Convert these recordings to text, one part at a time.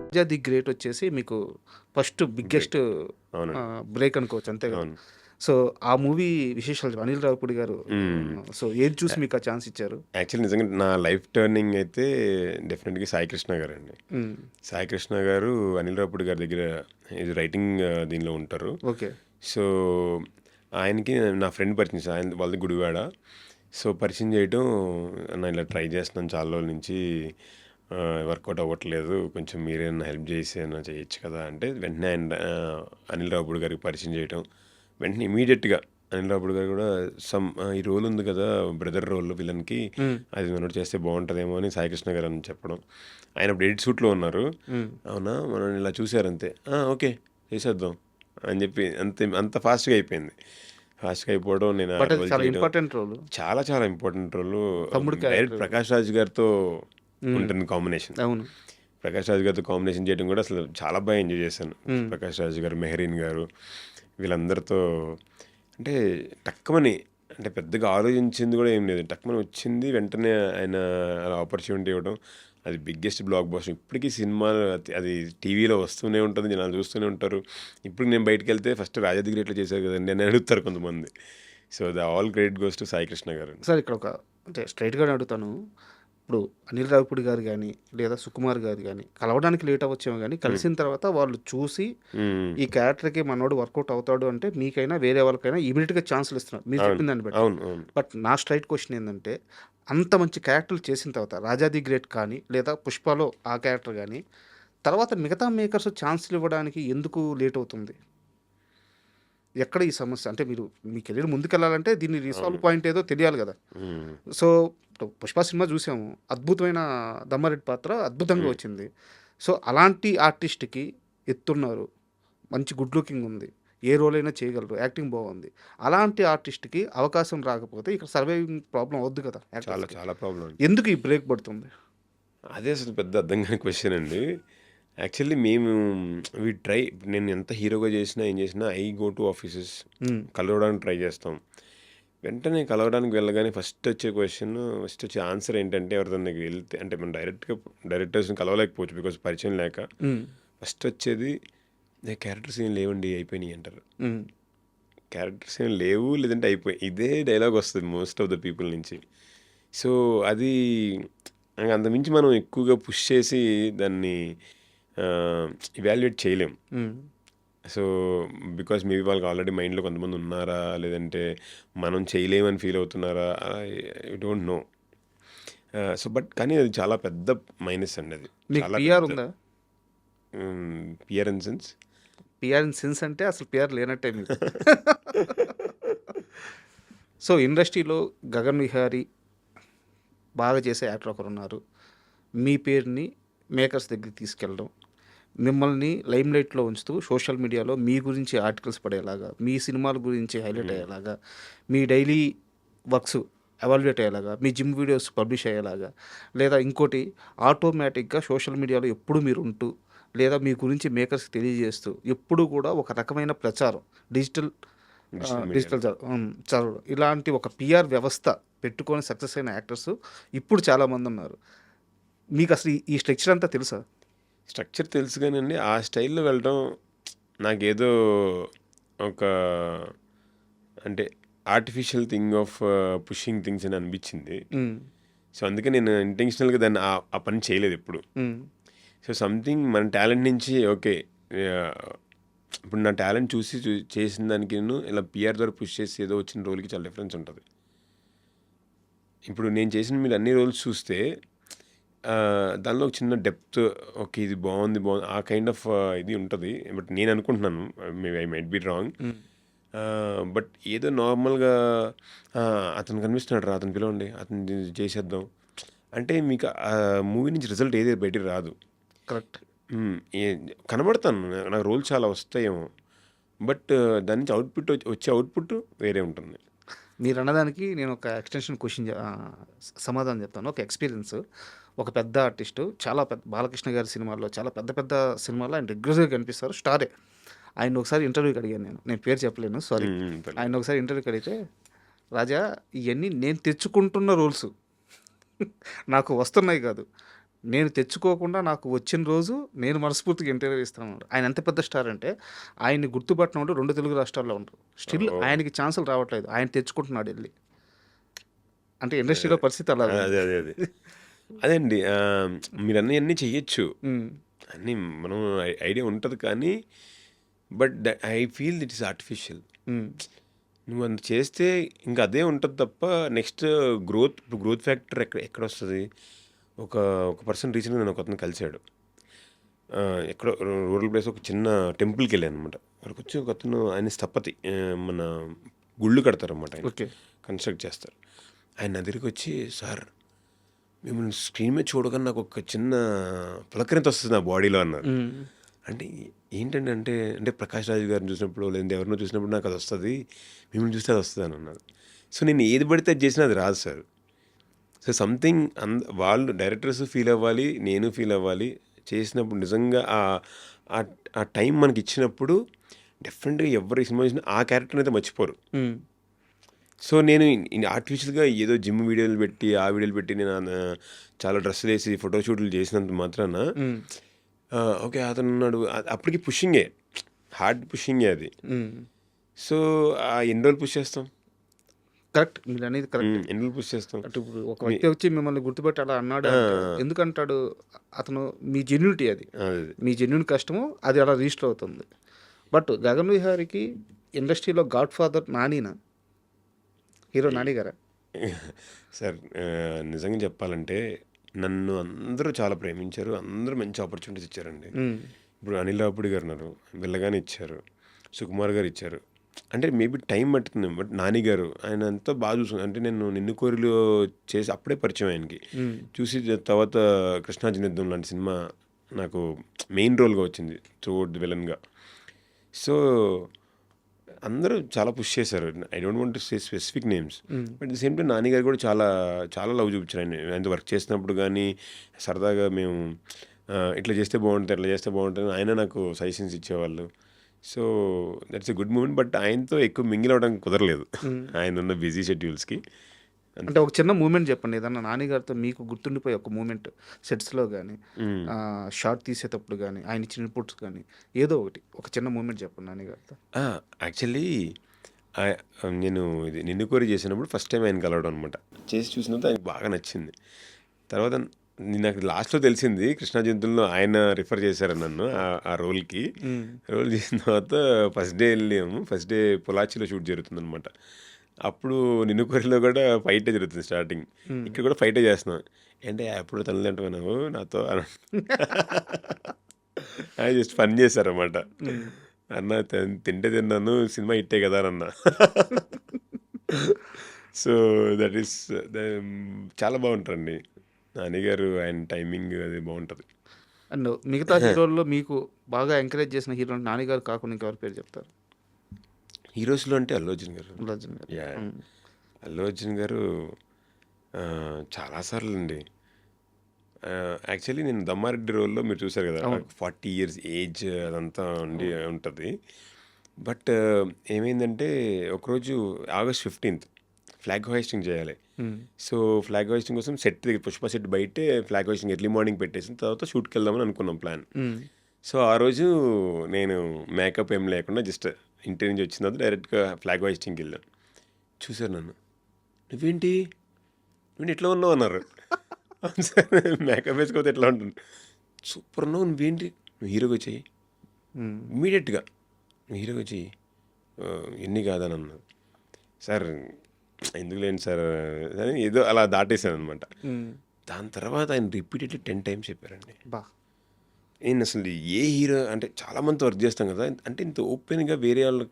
'Raja the great' వచ్చేసి మీకు first break. Biggest అవునండి. బ్రేక్ అనుకోవచ్చు అంతే కదా! అవును. సో, ఆ మూవీ విశేషాలు అనిల్ రావిపూడి గారు హ్మ్. సో, ఏది చూసి మీకు ఆ ఛాన్స్ ఇచ్చారు? యాక్చువల్లీ నిజంగా నా లైఫ్ టర్నింగ్ అయితే డెఫినెట్‌గా సాయి కృష్ణ గారండి. హ్మ్. సాయి కృష్ణ గారు అనిల్ రావిపూడి గారి దగ్గర ఇది రైటింగ్ దీనిలో ఉంటారు. ఓకే. సో, ఆయనకి నా ఫ్రెండ్ పరిచయం చేశారు. ఆయన వాళ్ళది గుడివాడ. సో, పరిచయం చేయటం, "అన్న ఇలా ట్రై చేస్తున్నాను చాలా రోజుల నుంచి. వర్కౌట్ అవ్వట్లేదు. కొంచెం మీరేమన్నా హెల్ప్ చేసి ఏమన్నా చేయొచ్చు కదా" అంటే వెంటనే ఆయన అనిల్ రావిపూడి గారికి పరిచయం చేయటం. వెంటనే ఇమీడియట్‌గా అనిల్ రావిపూడి గారు కూడా ఈ రోల్ ఉంది కదా! బ్రదర్ రోల్ విలన్‌కి, హ్మ్. అది మనోడు చేస్తే బాగుంటుందేమో అని సాయికృష్ణ గారు అని చెప్పడం. ఆయన అప్పుడు ఎడిట్ షూట్‌లో ఉన్నారు. హ్మ్. అవునా! మనం ఇలా చూసారంతే. ఓకే. చేసేద్దాం అని చెప్పి అంతే, అంత ఫాస్ట్‌గా అయిపోయింది. ఫాస్ట్‌గా అయిపోవడం, నేను ఆ బట్ అది రోల్ చాలా చేయడం ఇంపార్టెంట్ రోల్. చాలా చాలా ఇంపార్టెంట్ రోలు. తమ్ముడు డైరెక్ట్ క్యారెక్టర్. ప్రకాష్ రాజ్ గారితో హ్మ్. ఉంటుంది కాంబినేషన్. అవును. ప్రకాష్ రాజ్ గారితో కాంబినేషన్ చేయడం కూడా అసలు చాలా బాగా ఎంజాయ్ చేశాను. హ్మ్. ప్రకాష్ రాజ్ గారు, మెహరీన్ గారు, వీళ్ళందరితో అంటే టక్కుమని, అంటే పెద్దగా ఆలోచించింది కూడా ఏం లేదు. టక్కుమని వచ్చింది వెంటనే ఆయన అలా ఆపర్చునిటీ ఇవ్వడం. అది బిగ్గెస్ట్ బ్లాక్ బస్టర్. ఇప్పటికీ సినిమాలు అది టీవీలో వస్తూనే ఉంటుంది, జనాలు చూస్తూనే ఉంటారు. ఇప్పుడు నేను బయటకు వెళ్తే ఫస్ట్ రాజా ది గ్రేట్‌లో చేశారు కదండి అని అడుగుతారు కొంతమంది. So the all credit goes to Sai Krishna గారు. సార్ ఇక్కడ ఒక అంటే స్ట్రెయిట్‌గానే అడుగుతాను. ఇప్పుడు అనిల్ రావిపూడి గారు గాని, లేదా సుకుమార్ గారు గాని కలవడానికి లేట్ అవ్వచ్చేమో గాని, కలిసిన తర్వాత వాళ్ళు చూసి ఈ క్యారెక్టర్‌కి మనోడు వర్కౌట్ అవుతాడు అంటే మీకైనా, వేరే వాళ్ళకైనా ఇమ్మీడియేట్‌గా ఛాన్సులు ఇస్తున్నారు. మీరు అవును. చెప్పిన దాన్ని బట్టి. అవును. అవును. బట్ నా స్ట్రెయిట్ క్వెషన్ ఏందంటే, అంత మంచి క్యారెక్టర్‌లు చేసిన తర్వాత 'రాజా ది గ్రేట్' కానీ, లేదా 'పుష్పలో' ఆ క్యారెక్టర్ గాని, తర్వాత మిగతా మేకర్స్ ఛాన్సులు ఇవ్వడానికి ఎందుకు లేట్ అవుతుంది? ఎక్కడ ఈ సమస్య? అంటే మీరు మీ కెరీర్ ముందుకెళ్ళాలంటే దీన్ని రిసాల్వ్ అవును. పాయింట్ ఏదో తెలియాలి గదా! హ్మ్. సో, ఇప్పుడు 'పుష్ప' సినిమా జూసాము. అద్భుతమైన దమ్మారెడ్డి పాత్ర అద్భుతంగా హ్మ్. వచ్చింది. సో, అలాంటి ఆర్టిస్ట్‌కి ఎత్తున్నారు. మంచి గుడ్ లుకింగ్ ఉంది. ఏ రోల్ అయినా చేయగలరు. యాక్టింగ్ బాగుంది. అలాంటి ఆర్టిస్ట్‌కి అవకాశం రాకపోతే ఇక్కడ సర్వైవింగ్ ప్రాబ్లమ్ అవుద్ది కదా! చాలా యాక్టర్స్‌కి. చాలా ప్రాబ్లమ్. ఎందుకు ఈ బ్రేక్ పడుతుంది? అదే అసలు పెద్ద అర్థం కాని క్వెషన్ అండి. యాక్చువల్లీ మేము నేను ఎంత హీరోగా చేసినా, ఏం చేసినా ఐ గో టు ఆఫీసెస్, హ్మ్. కలవడానికి ట్రై చేస్తాం. వెంటనే కలవడానికి వెళ్ళగానే ఫస్ట్ వచ్చే ఆన్సర్ ఏంటంటే, ఎవరిదైనా దగ్గరికి వెళ్తే అంటే మనం డైరెక్టర్స్‌ని కలవలేకపోవచ్చు బికాజ్ పరిచయం లేక. హ్మ్. ఫస్ట్ వచ్చేది, క్యారెక్టర్స్ ఏం లేవండి, అయిపోయినాయి" అంటారు. హ్మ్. క్యారెక్టర్స్ ఏం లేవు, లేదంటే అయిపోయాయి. ఇదే డైలాగ్ వస్తది మోస్ట్ ఆఫ్ ద పీపుల్ నుంచి. సో, అది అంతకుమించి మనం ఎక్కువగా పుష్ చేసి దాన్ని ఇవాల్యుయేట్ చేయలేం. హ్మ్. సో, బికాజ్ మేబీ వాళ్ళకి ఆల్రెడీ మైండ్‌లో కొంతమంది ఉన్నారా? లేదంటే మనం చేయలేమని ఫీల్ అవుతున్నారా? I don't know. బట్ కానీ అది చాలా పెద్ద మైనస్ అండి అది. మీకు చాలా పీఆర్ పెద్ద ఉందా? PR in sense. PR in sense అంటే అసలు పీఆర్ లేనట్టే మీకు. సో, ఇండస్ట్రీలో 'గగన్ విహారీ' బాగా చేసే యాక్టర్ ఒకరున్నారు. మీ పేరుని మేకర్స్ దగ్గరికి తీసుకెళ్ళడం, మిమ్మల్ని లైమ్‌లైట్‌లో ఉంచుతూ సోషల్ మీడియాలో మీ గురించి ఆర్టికల్స్ పడేలాగా, మీ సినిమాల గురించి హైలైట్ అయ్యేలాగా, మీ డైలీ వర్క్స్ ఎవాల్యుయేట్ అయ్యేలాగా, మీ జిమ్ వీడియోస్ పబ్లిష్ అయ్యేలాగా, లేదా ఇంకోటి ఆటోమేటిక్‌గా సోషల్ మీడియాలో ఎప్పుడు మీరుంటూ, లేదా మీ గురించి మేకర్స్‌కి తెలియజేస్తూ, ఎప్పుడూ కూడా ఒక రకమైన ప్రచారం డిజిటల్ డిజిటల్ మీడియాలో. డిజిటల్ చదవడం. ఇలాంటి ఒక పీఆర్ వ్యవస్థ పెట్టుకొని సక్సెస్ అయిన యాక్టర్స్ ఇప్పుడు చాలామందున్నారు. మీకసలు ఈ స్ట్రక్చర్ అంతా తెలుసా? స్ట్రక్చర్ తెలుసు గానండి, ఆ స్టైల్‌లో వెళ్ళడం నాకేదో ఒక అంటే artificial thing of pushing things అని అనిపించింది. హ్మ్. సో, అందుకే నేను ఇంటెన్షనల్‌గా దాన్ని ఆ పని చేయలేదెప్పుడు. హ్మ్. సో, సంథింగ్ మన టాలెంట్ నుంచి ఓకే. ఆహ్, ఇప్పుడు నా టాలెంట్ చూసి చేసిన దానికిను ఇలా పీఆర్ ద్వారా పుష్ చేసి ఏదో వచ్చిన రోల్‌కి చాలా డిఫరెన్స్ ఉంటది. ఇప్పుడు నేను చేసిన మీరు అన్ని రోల్స్ చూస్తే దానిలో ఒక చిన్న డెప్త్, ఓకే. ఇది బావుంది, బావుంది. ఆ కైండ్ ఆఫ్ ఇది ఉంటది. బట్ నేను అనుకుంటున్నాను. Maybe I might be wrong. హ్మ్. బట్ ఏదో నార్మల్‌గా అతను కనిపిస్తున్నాడు రా! అతన్ని పిలవండి. అతన్ని చేసేద్దాం. అంటే మీకు మూవీ నుంచి రిజల్ట్ ఏది బయటికి రాదు. కరెక్ట్. హ్మ్. కనబడతాను. నాకు రోల్ చాలా వస్తాయేమో. బట్ దాని నుంచి వచ్చే అవుట్‌పుట్ వేరే ఉంటుంది. మీరన్నదానికి నేను ఒక ఎక్స్‌టెన్షన్ సమాధానం చెప్తాను. ఒక ఎక్స్‌పీరియన్స్. ఒక పెద్ద ఆర్టిస్టు చాలా పెద్ద బాలకృష్ణ గారి సినిమాల్లో చాలా పెద్ద పెద్ద సినిమాల్లో ఆయన రెగ్యులర్‌గా కనిపిస్తారు. స్టారే. ఆయన్ని ఒకసారి ఇంటర్వ్యూకి అడిగాను నేను. నేను పేరు చెప్పలేను సారీ. హ్మ్. హ్మ్. పర్లేదు. ఆయన్ని ఒకసారి ఇంటర్వ్యూకి అడిగితే, "రాజా ఇయన్నీ నేను తెచ్చుకుంటున్న రోల్స్. నాకు వస్తున్నాయి కాదు. నేను తెచ్చుకోకుండా నాకు వచ్చిన రోజు నేను మనస్ఫూర్తిగా ఇంటర్వ్యూ ఇస్తాను. ఆయన ఎంత పెద్ద స్టార్ అంటే ఆయన్ని గుర్తుపట్టినోడు 2 తెలుగు రాష్ట్రాల్లో ఉంటారు. స్టిల్ ఓహ్! ఆయనకి ఛాన్సులు రావట్లేదు. ఆయన తెచ్చుకుంటున్నాడు ఎళ్లి. అంటే ఇండస్ట్రీలో పరిస్థితి అలా ఉంది. అదే. అదే అండి. మీరన్నయన్నీ చెయ్యొచ్చు. హ్మ్. అన్నీ మనం ఐడియా ఉంటది కానీ, but I feel it is artificial. హ్మ్. నువ్వు అంత చేస్తే ఇంక అదే ఉంటది తప్ప నెక్స్ట్ ఇప్పుడు గ్రోత్ ఫ్యాక్టర్ ఎక్కడొస్తది? ఒక ఒక పర్సన్ రీసెంట్‌గా నన్ను ఒకతను కలిసాడు. ఎక్కడో రూరల్ ప్లేస్ ఒక చిన్న టెంపుల్‌కెళ్ళాననమాట. అక్కడికొచ్చి ఒకతను ఆయన స్థపతి. మన గుళ్ళు కడతారనమాట ఆయన. ఓకే. కన్‌స్ట్రక్ట్ చేస్తారు. ఆయన నా దగ్గరికొచ్చి, "సార్ మిమ్మల్ని స్క్రీన్ మీద చూడగానే నాకు ఒక చిన్న పులకరింత వస్తది నా బాడీలో" అన్నారు. హ్మ్. అంటే ఏంటండి అంటే ప్రకాష్ రాజ్ గారిని చూసినప్పుడు లేదంటే ఎవరినో చూసినప్పుడు నాకు అది వస్తది. మిమ్మల్ని చూస్తే అది వస్తదని అన్నారు. సో నేను ఏది పడితే అది చేసినా అది రాదు సార్. సో సంథింగ్ వాళ్ళు డైరెక్టర్స్ ఫీల్ అవ్వాలి. నేను ఫీల్ అవ్వాలి. చేసినప్పుడు నిజంగా ఆ టైం మనకి ఇచ్చినప్పుడు డెఫినెట్‌గా ఎవరు ఈ సినిమా చూసినా ఆ క్యారెక్టర్‌ని అయితే మర్చిపోరు. హ్మ్. సో నేను ఆర్టిఫిషియల్‌గా ఏదో జిమ్ వీడియోలు పెట్టి, ఆ వీడియోలు పెట్టి నేను చాలా డ్రెస్సులేసి ఫోటో షూట్లు చేసినంత మాత్రాన హ్మ్. ఓకే. అతనున్నాడు. అప్పటికి పుషింగే. హార్డ్ పుషింగే అది. హ్మ్. సో, ఎన్ని రోజులు పుష్ చేస్తాం? కరెక్ట్. మీరనేది కరెక్ట్. ఎన్ని రోజులు పుష్ చేస్తాం? అంటే ఇప్పుడు ఒక మీ వ్యక్తి వచ్చి మిమ్మల్ని గుర్తుపెట్టి అలా అన్నాడు ఆ! అంటే ఎందుకంటాడు? అతను మీ జెన్యూనిటీ అది. అదే. మీ జెన్యూన్ కష్టము అది అలా రిజిస్టర్ అవుతుంది. బట్ 'గగన్ విహారీకి' ఇండస్ట్రీలో గాడ్ ఫాదర్ నానినా? హీరో నాని గారా? సార్ నిజంగా చెప్పాలంటే నన్ను అందరూ చాలా ప్రేమించారు. అందరూ మంచి ఆపర్చునిటీస్ ఇచ్చారండి. హ్మ్. ఇప్పుడు అనిల్ రావిపూడి గారు ఉన్నారు. బిల్లగానే ఇచ్చారు. సుకుమార్ గారు ఇచ్చారు. అంటే మేబీ టైం పట్టుతుంది. బట్ నాని గారు ఆయన ఎంతో బాగా చూసుకున్నారు. అంటే నేను 'నిన్ను కోరి'లో చేసి అప్పుడే పరిచయం ఆయనకి. హ్మ్. చూసి తర్వాత 'కృష్ణా జినేద్దాం' లాంటి సినిమా నాకు మెయిన్ రోల్‌గా వచ్చింది. త్రూఅవుట్ ది విలన్‌గా. సో అందరూ చాలా పుష్ చేశారు. I don't want to say specific names. Hmm. But at the same time Nani garu కూడా చాలా చాలా లవ్ చూపించారు ఆయనతో వర్క్ చేసినప్పుడు గానీ, సరదాగా మేము ఇట్లా చేస్తే బాగుంటుంది, అట్లా చేస్తే బాగుంటుంది ఆయన నాకు సజెషన్స్ ఇచ్చేవాళ్ళు. So that's a good moment. But ఆయనతో ఎక్కువ మింగిల్ అవ్వడానికి కుదరలేదు. హ్మ్. ఆయన ఉన్న బిజీ షెడ్యూల్స్‌కి. అంటే ఒక చిన్న మూమెంట్ చెప్పండి. ఏదన్నా నాని గారితో మీకు గుర్తుండిపోయే ఒక మూమెంట్ సెట్స్‌లో గాని, హ్మ్. షాట్ తీసేటప్పుడు గాని, ఆయన ఇచ్చిన ఇన్‌పుట్స్ గాని ఏదో ఒకటి. ఒక చిన్న మూమెంట్ చెప్పండి నాని గారితో. యాక్చువల్లీ ఆహ్, నేను ఇది 'నిన్ను కోరి' చేసినప్పుడు ఫస్ట్ టైం ఆయన కలవడం అనమాట. చేసి చూసినంత ఆయనకు బాగా నచ్చింది. తర్వాత నాకు లాస్ట్‌లో తెలిసింది 'కృష్ణా జంతువుల్లో' ఆయన రిఫర్ చేశారు నన్ను ఆ రోల్‌కి. హ్మ్. రోల్ చేసిన తర్వాత ఫస్ట్ డే వెళ్ళాము. ఫస్ట్ డే పొలాచిలో షూట్ జరుగుతుందనమాట. అప్పుడు 'నిన్ను కోరి'లో కూడా ఫైటే జరుగుతుంది స్టార్టింగ్. హ్మ్. ఇక్కడ కూడా ఫైటే చేస్తున్నాం. ఏంటే ఎప్పుడు తల్లిదండ్రులు నువ్వు నాతో అని ఆయన జస్ట్ ఫన్ చేశారన్నమాట. హ్మ్. అన్న తింటే తిన్నాను సినిమా హిట్టే కదా అని అన్నా. సో దట్ ఈస్ చాలా బాగుంటారండి. నాని గారు ఆయన టైమింగ్ అది బాగుంటుంది. అండ్ మిగతా హీరోల్లో మీకు బాగా ఎంకరేజ్ చేసిన హీరో నాని గారు కాకుండా ఇంకెవరి పేరు చెప్తారు? హీరోస్లో అంటే అల్లు అర్జున్ గారు. అల్లు అర్జున్ గారు. యా హ్మ్. అల్లు అర్జున్ గారు చాలాసార్లు అండి. యాక్చువల్లీ నేను 'దమ్మారెడ్డి' రోల్‌లో మీరు చూసారు కదా! అవును. 40 ఇయర్స్ ఏజ్ అదంతా ఉంటది. బట్ ఏమైందంటే ఒకరోజు ఆగస్ట్ 15థ్ ఫ్లాగ్ హోయిస్టింగ్ చేయాలి. హ్మ్. సో ఫ్లాగ్ హోయిస్టింగ్ కోసం సెట్ దగ్గర పుష్ప సెట్ బయటే ఫ్లాగ్ హోయిస్టింగ్ ఎర్లీ మార్నింగ్ పెట్టేసిన తర్వాత షూట్‌కి వెళ్దామని అనుకున్నాం ప్లాన్. హ్మ్. సో ఆ రోజు నేను మేకప్ ఏం లేకుండా జస్ట్ ఇంటి నుంచి వచ్చిన తర్వాత డైరెక్ట్‌గా ఫ్లాగ్ హోయిస్టింగ్‌కి వెళ్ళాను. చూసారు నన్ను. "నువ్వేంటి? నువ్వేంటి ఇట్లా ఉన్నావు" అన్నారు. అవును సార్. మేకప్ వేసుకోకపోతే ఎట్లా ఉంటుంది? "సూపర్ ఉన్నావు నువ్వేంటి? నువ్వు హీరోగా చెయ్యి. హ్మ్. ఇమ్మీడియట్‌గా నువ్వు హీరోగా చెయ్యి. ఎన్ని కాదని" అన్నారు. సార్ ఎందుకులేండి సార్ అని ఏదో అలా దాటేసాననమాట. హ్మ్. దాని తర్వాత ఆయన రిపీటెడ్లీ 10 టైమ్స్ చెప్పారండి. అబ్బా! నేను అసలు ఏ హీరో అంటే చాలా మందితో వర్క్ చేస్తాం కదా! అంటే ఇంత ఓపెన్‌గా వేరే వాళ్ళు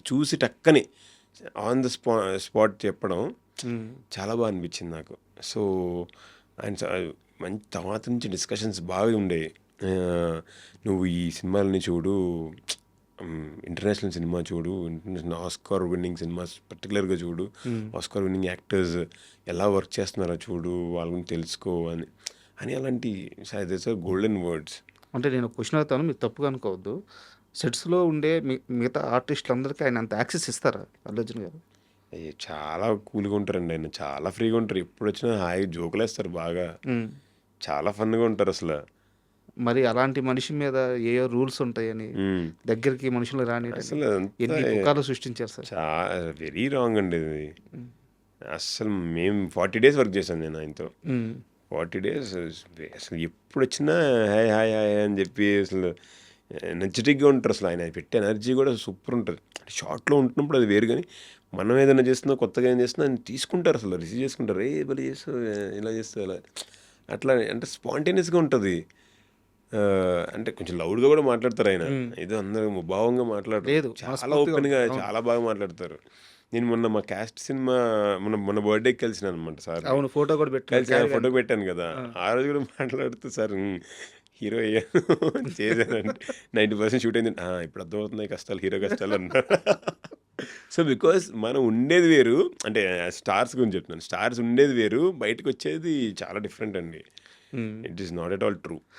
చూసి టక్కని ఆన్ ద స్పాట్ చెప్పడం హ్మ్. చాలా బాగా అనిపించింది నాకు. సో ఆయన మంచి తర్వాత నుంచి డిస్కషన్స్ బాగా ఉండేవి. నువ్వు ఈ సినిమాలని చూడు, ఇంటర్నేషనల్ సినిమా చూడు, ఇంటర్నేషనల్ ఆస్కార్ విన్నింగ్ సినిమాస్ పర్టికులర్గా చూడు, హ్మ్. ఆస్కార్ విన్నింగ్ యాక్టర్స్ ఎలా వర్క్ చేస్తున్నారో చూడు, వాళ్ళ గురించి తెలుసుకో అని అలాంటి గోల్డెన్ వర్డ్స్. అంటే నేను ఒక క్వెషన్ అడుగుతాను. మీరు తప్పుగా అనుకోవద్దు. సెట్స్‌లో ఉండే మిగతా ఆర్టిస్టులందరికీ ఆయన అంత యాక్సెస్ ఇస్తారా అల్లు అర్జున్ గారు? చాలా కూల్‌గా ఉంటారండి ఆయన. చాలా ఫ్రీగా ఉంటారు. ఎప్పుడొచ్చినా హాయిగా జోకులేస్తారు బాగా. హ్మ్. చాలా ఫన్గా ఉంటారు అసలు. మరి అలాంటి మనిషి మీద ఏయో రూల్స్ ఉంటాయని, ఉమ్. దగ్గరికి మనుషుల్ని రానియడని అసలు అంతా ఎన్ని పుకార్లు సృష్టించారు సార్. వెరీ రాంగ్ అండి ఇది. ఉమ్. అసలు మేము 40 days వర్క్ చేశాను నేను ఆయనతో. ఉమ్. 40 days అసలు ఎప్పుడు వచ్చినా హాయ్ హాయ్ హాయ్ అని చెప్పి అసలు ఎనర్జెటిక్గా ఉంటారు. అసలు ఆయన పెట్టే ఎనర్జీ కూడా సూపర్ ఉంటుంది. షార్ట్లో ఉంటున్నప్పుడు అది వేరు, కానీ మనం ఏదైనా చేస్తున్నా కొత్తగా ఏం చేస్తున్నా ఆయన తీసుకుంటారు, అసలు రిసీవ్ చేసుకుంటారు. ఏ బలి చేస్తావు, ఇలా చేస్తావు, అలా అట్లా అంటే స్పాంటేనియస్గా ఉంటుంది. అంటే కొంచెం లౌడ్గా కూడా మాట్లాడతారు ఆయన, ఏదో అందరూ ముభావంగా లేదు, మాట్లాడతారు, చాలా మనస్ఫూర్తిగా ఓపెన్గా ఉంటుంది. అవును. చాలా బాగా మాట్లాడతారు. నేను మొన్న మా క్యాస్ట్ సినిమా మొన్న బర్త్డేకి కలిసిన అనమాట సార్. అవును, ఫోటో కూడా కలిసి పెట్టుకున్నారు. ఫోటో పెట్టాను కదా, ఆ రోజు కూడా మాట్లాడుతూ సార్ హీరో అయ్యాను చేశానంటే 90% షూట్ అయింది. ఇప్పుడు అర్థమవుతున్నాయి కష్టాలు, హీరో కష్టాలు అన్నారు. సో బికాస్ మనం ఉండేది వేరు, అంటే స్టార్స్ గురించి చెప్తున్నాను, స్టార్స్ ఉండేది వేరు, బయటకు వచ్చేది చాలా డిఫరెంట్ అండి. It is not at all true.